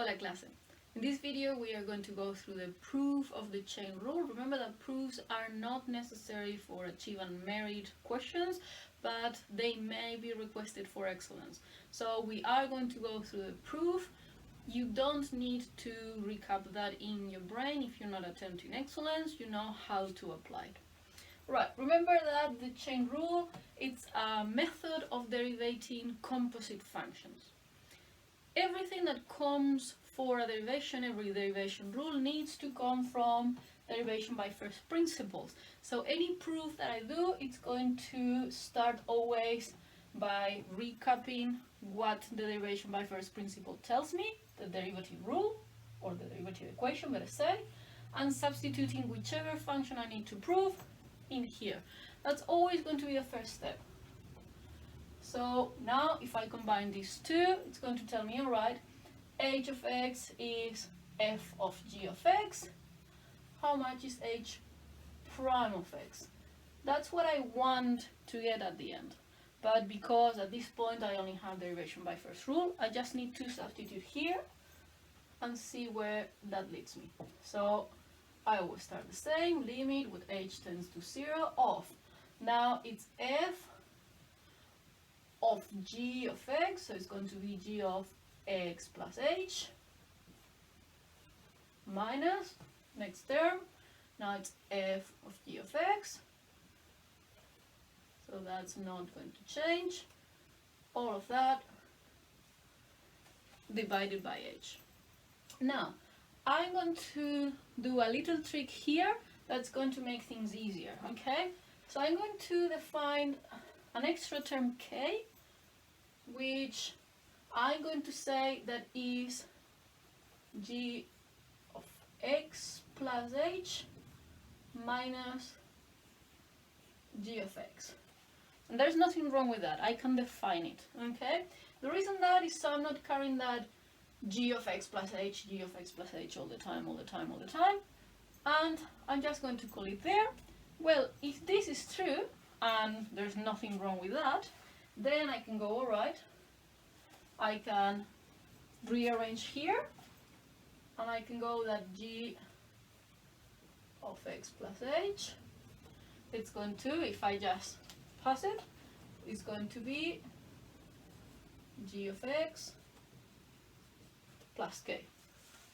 Hola clase. In this video we are going to go through the proof of the chain rule. Remember that proofs are not necessary for achievement merit questions, but they may be requested for excellence. So we are going to go through the proof. You don't need to recap that in your brain if you're not attempting excellence. You know how to apply it. Right, remember that the chain rule, it's a method of derivating composite functions. Everything that comes for a derivation, every derivation rule needs to come from derivation by first principles. So any proof that I do, it's going to start always by recapping what the derivation by first principle tells me, the derivative rule, or the derivative equation, better say, and substituting whichever function I need to prove in here. That's always going to be the first step. So now if I combine these two, it's going to tell me, alright, h of x is f of g of x. How much is h prime of x? That's what I want to get at the end. But because at this point I only have derivation by first rule, I just need to substitute here and see where that leads me. So I always start the same, limit with h tends to 0 of. Now it's f of g of x, so it's going to be g of x plus h minus, next term, now it's f of g of x, so that's not going to change, all of that divided by h. Now, I'm going to do a little trick here that's going to make things easier, okay? So I'm going to define an extra term k, which I'm going to say that is g of x plus h minus g of x. And there's nothing wrong with that. I can define it, okay? The reason that is so I'm not carrying that g of x plus h, g of x plus h all the time, and I'm just going to call it there. Well, if this is true, and there's nothing wrong with that, then I can go, alright, I can rearrange here, and I can go that g of x plus h, it's going to, if I just pass it, it's going to be g of x plus k.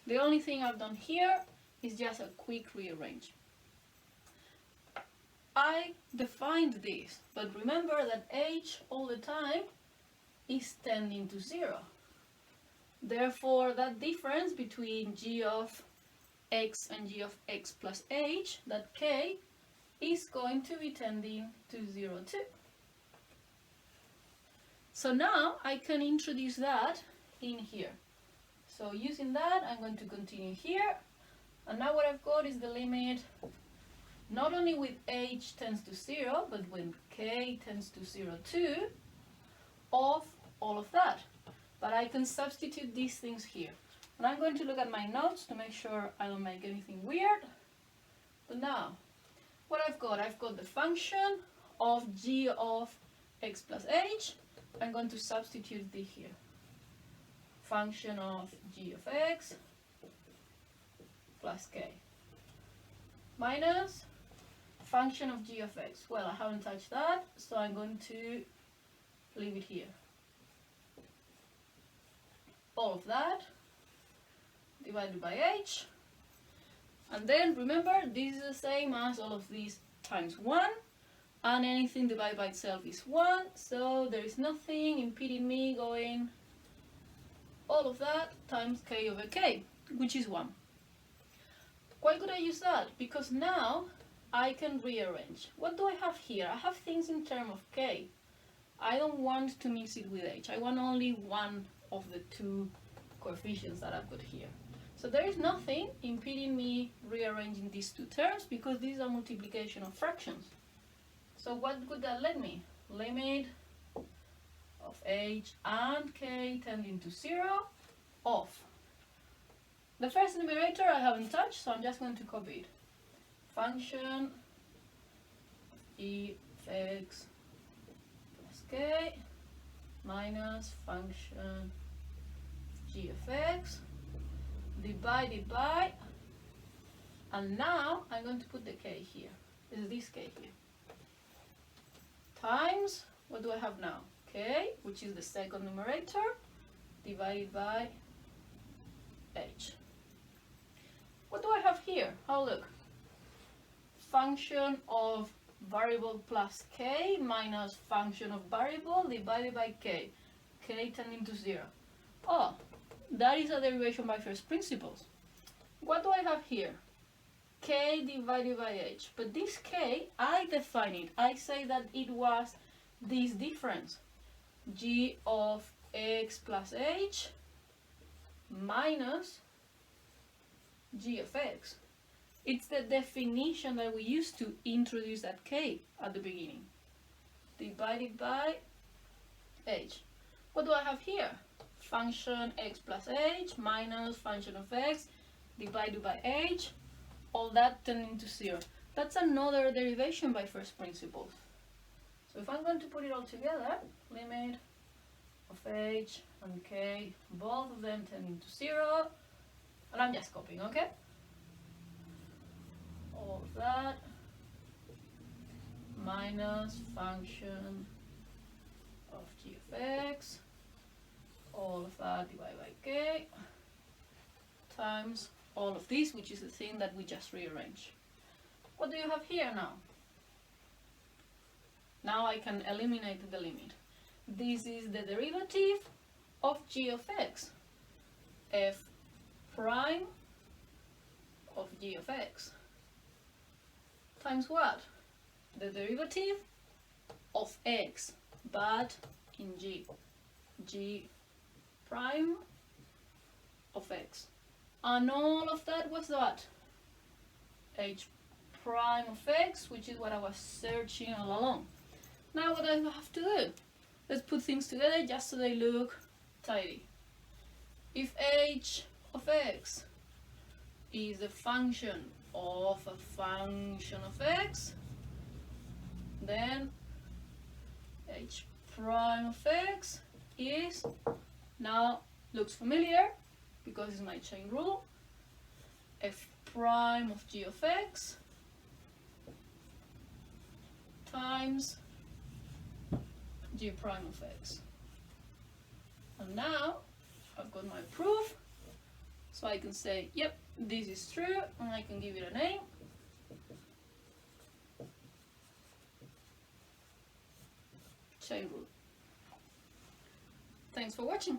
The only thing I've done here is just a quick rearrange. I defined this, but remember that h all the time is tending to 0. Therefore, that difference between g of x and g of x plus h, that k, is going to be tending to 0 too. So now I can introduce that in here. So using that, I'm going to continue here. And now what I've got is the limit not only with h tends to 0, but when k tends to 0 too, of all of that. But I can substitute these things here. And I'm going to look at my notes to make sure I don't make anything weird. But now, what I've got the function of g of x plus h. I'm going to substitute this here. Function of g of x plus k minus function of g of x. Well, I haven't touched that, so I'm going to leave it here. All of that divided by h. And then remember, this is the same as all of these times 1, and anything divided by itself is 1, so there is nothing impeding me going all of that times k over k, which is 1. Why could I use that? Because now I can rearrange. What do I have here? I have things in terms of k. I don't want to mix it with h. I want only one of the two coefficients that I've got here. So there is nothing impeding me rearranging these two terms because these are multiplication of fractions. So what would that let me? Limit of h and k tending to 0 of. The first numerator I haven't touched, so I'm just going to copy it. Function of g of x plus k minus function of g of x divided by, and now I'm going to put the k here. This is this k here. Times, what do I have now? K, which is the second numerator, divided by h. What do I have here? Oh, look. Function of variable plus k minus function of variable divided by k. K tending to 0. Oh, that is a derivation by first principles. What do I have here? K divided by h. But this k, I define it. I say that it was this difference. G of x plus h minus g of x. It's the definition that we used to introduce that k at the beginning. Divided by h. What do I have here? Function x plus h minus function of x divided by h. All that tending to 0. That's another derivation by first principles. So if I'm going to put it all together, limit of h and k, both of them tending to 0, and I'm just copying, okay? All of that minus function of g of x, all of that divided by k, times all of this, which is the thing that we just rearranged. What do you have here now? Now I can eliminate the limit. This is the derivative of g of x. F prime of g of x. Times what? The derivative of x, but in g. G prime of x. And all of that was what? H prime of x, which is what I was searching all along. Now what do I have to do? Let's put things together just so they look tidy. If h of x is a function of a function of x, then h prime of x is, now looks familiar because it's my chain rule, f prime of g of x times g prime of x. And now I've got my proof, so I can say, yep, this is true, and I can give it a name. Chain rule. Thanks for watching.